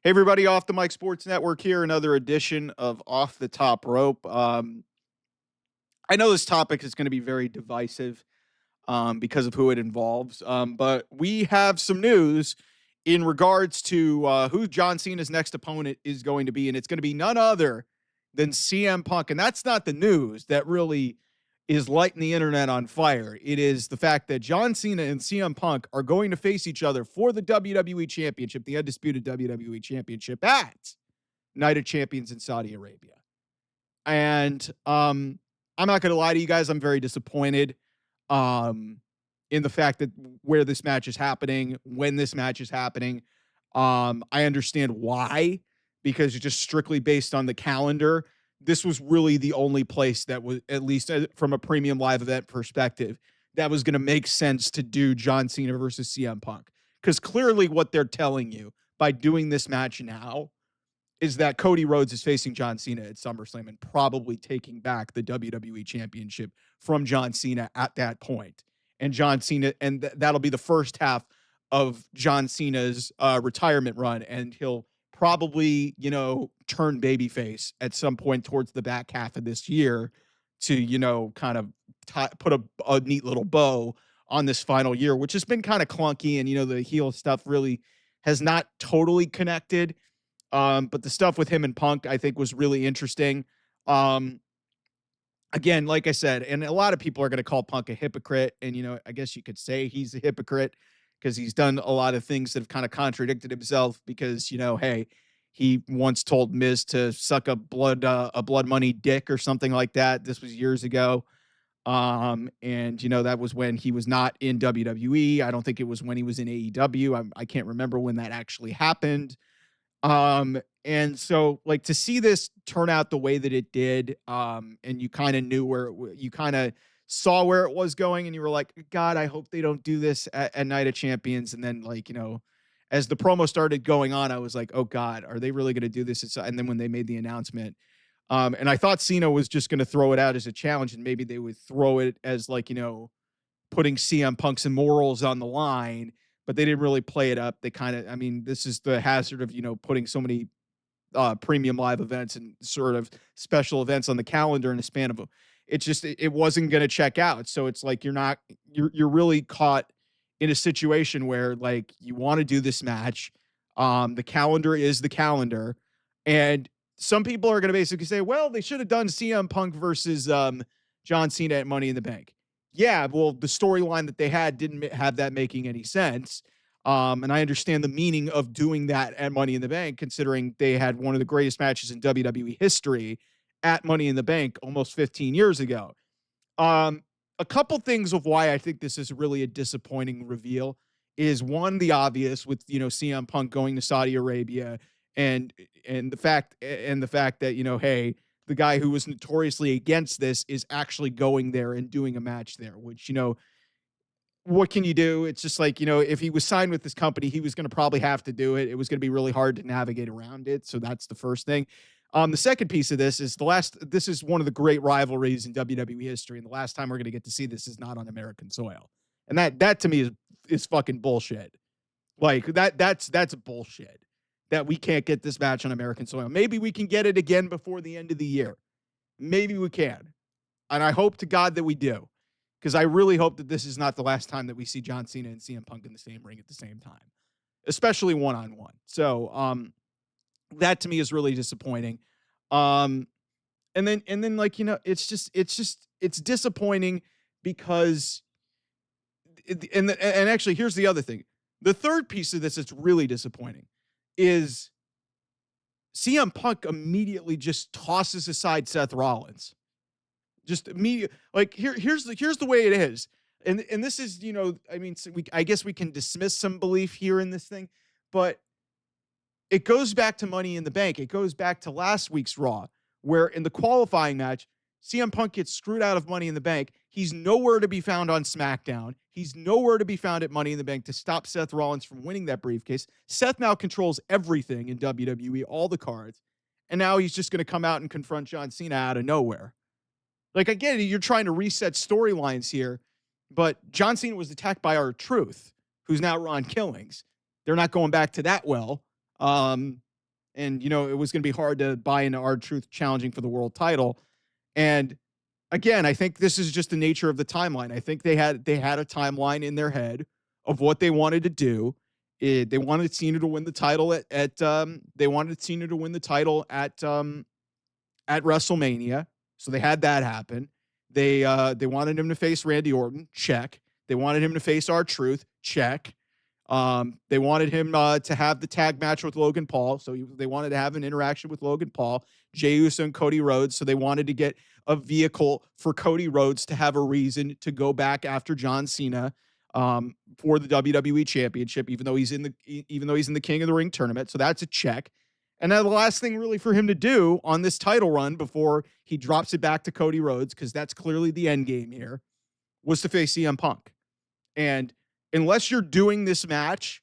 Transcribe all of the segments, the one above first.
Hey, everybody, Off the Mike Sports Network here, another edition of Off the Top Rope. I know this topic is going to be very divisive because of who it involves, but we have some news in regards to who John Cena's next opponent is going to be, and it's going to be none other than CM Punk. And that's not the news that really is lighting the internet on fire. It is the fact that John Cena and CM Punk are going to face each other for the WWE Championship, the undisputed WWE Championship at Night of Champions in Saudi Arabia. And I'm not going to lie to you guys, I'm very disappointed um, in the fact that where this match is happening, when this match is happening. I understand why, because it's just strictly based on the calendar. This was really the only place that was, at least from a premium live event perspective, that was going to make sense to do John Cena versus CM Punk. Because clearly, what they're telling you by doing this match now is that Cody Rhodes is facing John Cena at SummerSlam and probably taking back the WWE Championship from John Cena at that point. And John Cena, and that'll be the first half of John Cena's retirement run, and he'll probably, turn babyface at some point towards the back half of this year to, kind of put a neat little bow on this final year, which has been kind of clunky, and the heel stuff really has not totally connected. But the stuff with him and Punk, I think, was really interesting. Um, Again, like I said, and a lot of people are going to call Punk a hypocrite. And, I guess you could say he's a hypocrite because he's done a lot of things that have kind of contradicted himself because, hey, he once told Miz to suck a blood money dick or something like that. This was years ago. And that was when he was not in WWE. I don't think it was when he was in AEW. I can't remember when that actually happened. And so like to see this turn out the way that it did, and you kind of knew you kind of saw where it was going, and you were like, God, I hope they don't do this at Night of Champions. And then like, as the promo started going on, I was like, oh God, are they really going to do this? And then when they made the announcement, and I thought Cena was just going to throw it out as a challenge, and maybe they would throw it as like, putting CM Punk's morals on the line, but they didn't really play it up. They kind of, I mean, this is the hazard of, putting so many premium live events and sort of special events on the calendar in a span of it wasn't going to check out. So it's like you're really caught in a situation where like you want to do this match. The calendar is the calendar, and some people are going to basically say, well, they should have done CM Punk versus John Cena at Money in the Bank. Yeah, well, the storyline that they had didn't have that making any sense. And I understand the meaning of doing that at Money in the Bank, considering they had one of the greatest matches in WWE history at Money in the Bank almost 15 years ago. A couple things of why I think this is really a disappointing reveal is one, the obvious with, CM Punk going to Saudi Arabia and the fact that, hey, the guy who was notoriously against this is actually going there and doing a match there, which, what can you do? It's just like, if he was signed with this company, he was going to probably have to do it. It was going to be really hard to navigate around it. So that's the first thing. The second piece of this is this is one of the great rivalries in WWE history. And the last time we're going to get to see this is not on American soil. And that to me is fucking bullshit. Like that's bullshit that we can't get this match on American soil. Maybe we can get it again before the end of the year. Maybe we can. And I hope to God that we do. Because I really hope that this is not the last time that we see John Cena and CM Punk in the same ring at the same time, especially one-on-one. So that to me is really disappointing. And then like, it's disappointing because and actually here's the other thing. The third piece of this that's really disappointing is CM Punk immediately just tosses aside Seth Rollins. Just immediate, like here's the way it is, and this is I mean I guess we can dismiss some belief here in this thing, but it goes back to Money in the Bank. It goes back to last week's Raw, where in the qualifying match, CM Punk gets screwed out of Money in the Bank. He's nowhere to be found on SmackDown. He's nowhere to be found at Money in the Bank to stop Seth Rollins from winning that briefcase. Seth now controls everything in WWE, all the cards, and now he's just going to come out and confront John Cena out of nowhere. Like, I get it, you're trying to reset storylines here, but John Cena was attacked by R-Truth, who's now Ron Killings. They're not going back to that well. and it was going to be hard to buy into R-Truth challenging for the world title. And again, I think this is just the nature of the timeline. I think they had a timeline in their head of what they wanted to do. They wanted Cena to win the title they wanted Cena to win the title at WrestleMania. So they had that happen. They wanted him to face Randy Orton, check. They wanted him to face R-Truth, check. They wanted him to have the tag match with Logan Paul, so they wanted to have an interaction with Logan Paul, Jey Uso, and Cody Rhodes. So they wanted to get a vehicle for Cody Rhodes to have a reason to go back after John Cena for the WWE Championship, even though he's in the King of the Ring tournament. So that's a check. And then the last thing really for him to do on this title run before he drops it back to Cody Rhodes, because that's clearly the end game here, was to face CM Punk. And unless you're doing this match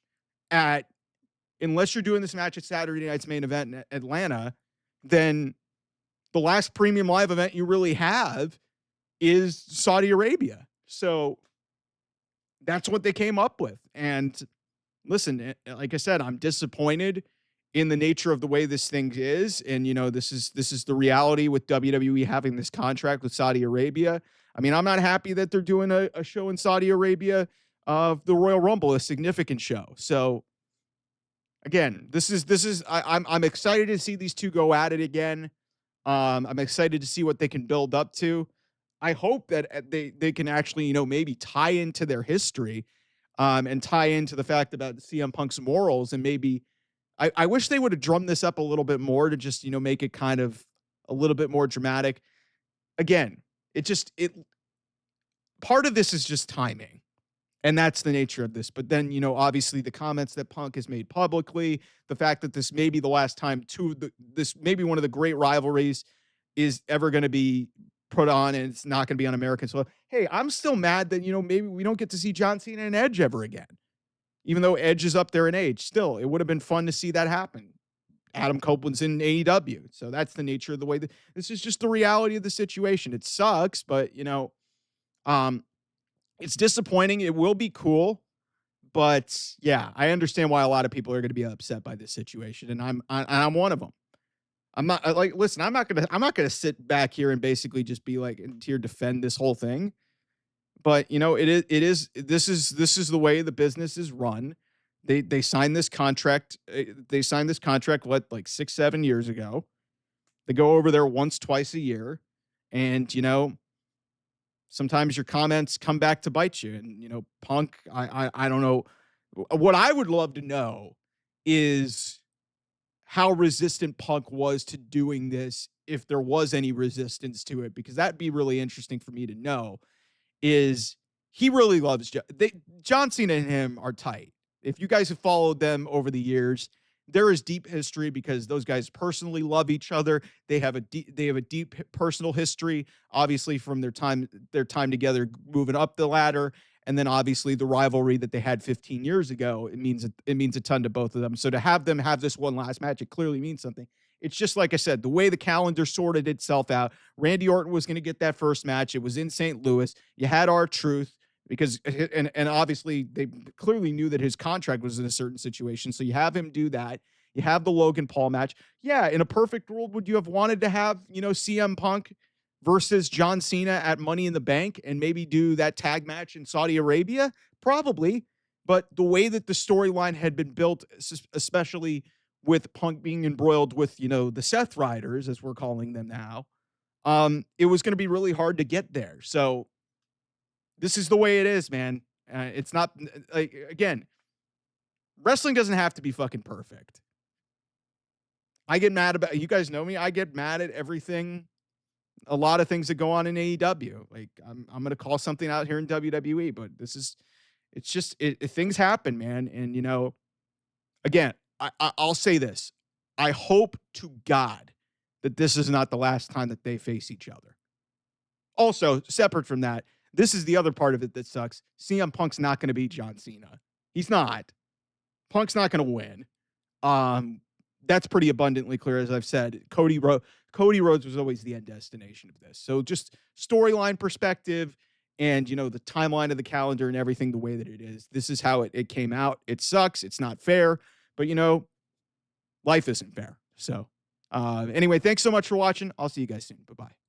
at Saturday night's main event in Atlanta, then the last premium live event you really have is Saudi Arabia. So that's what they came up with. And listen, like I said, I'm disappointed in the nature of the way this thing is. And, this is the reality with WWE having this contract with Saudi Arabia. I mean, I'm not happy that they're doing a show in Saudi Arabia of the Royal Rumble, a significant show. So again, I'm excited to see these two go at it again. I'm excited to see what they can build up to. I hope that they can actually, maybe tie into their history, and tie into the fact about CM Punk's morals, and maybe I wish they would have drummed this up a little bit more to just, make it kind of a little bit more dramatic. Again, part of this is just timing. And that's the nature of this. But then, obviously the comments that Punk has made publicly, the fact that this may be the last time this may be one of the great rivalries is ever going to be put on, and it's not going to be on American soil. Hey, I'm still mad that, maybe we don't get to see John Cena and Edge ever again. Even though Edge is up there in age, still, it would have been fun to see that happen. Adam Copeland's in AEW. So that's the nature of the way this is just the reality of the situation. It sucks, but, it's disappointing. It will be cool, but yeah, I understand why a lot of people are going to be upset by this situation, and I'm one of them. I'm not listen. I'm not gonna sit back here and basically just be like and here defend this whole thing. But this is the way the business is run. They signed this contract. They signed this contract like 6-7 years ago. They go over there once, twice a year, and sometimes your comments come back to bite you. And, Punk, I don't know. What I would love to know is how resistant Punk was to doing this, if there was any resistance to it, because that'd be really interesting for me to know. Is he really loves John Cena and him are tight. If you guys have followed them over the years, there is deep history because those guys personally love each other. They have a deep personal history, obviously from their time together, moving up the ladder, and then obviously the rivalry that they had 15 years ago. It means a ton to both of them. So to have them have this one last match, it clearly means something. It's just like I said, the way the calendar sorted itself out. Randy Orton was going to get that first match. It was in St. Louis. You had R-Truth. Because and obviously they clearly knew that his contract was in a certain situation. So you have him do that. You have the Logan Paul match. Yeah, in a perfect world, would you have wanted to have, CM Punk versus John Cena at Money in the Bank and maybe do that tag match in Saudi Arabia? Probably. But the way that the storyline had been built, especially with Punk being embroiled with, the Seth Riders, as we're calling them now, it was going to be really hard to get there. So this is the way it is, man. It's not like, again, wrestling doesn't have to be fucking perfect. I get mad about, you guys know me, I get mad at everything, a lot of things that go on in AEW. Like I'm going to call something out here in WWE, but it's just, things happen, man. And, again, I'll say this. I hope to God that this is not the last time that they face each other. Also, separate from that, this is the other part of it that sucks. CM Punk's not going to beat John Cena. He's not. Punk's not going to win. That's pretty abundantly clear, as I've said. Cody Rhodes was always the end destination of this. So just storyline perspective and, the timeline of the calendar and everything the way that it is. This is how it came out. It sucks. It's not fair. But, life isn't fair. So, anyway, thanks so much for watching. I'll see you guys soon. Bye bye.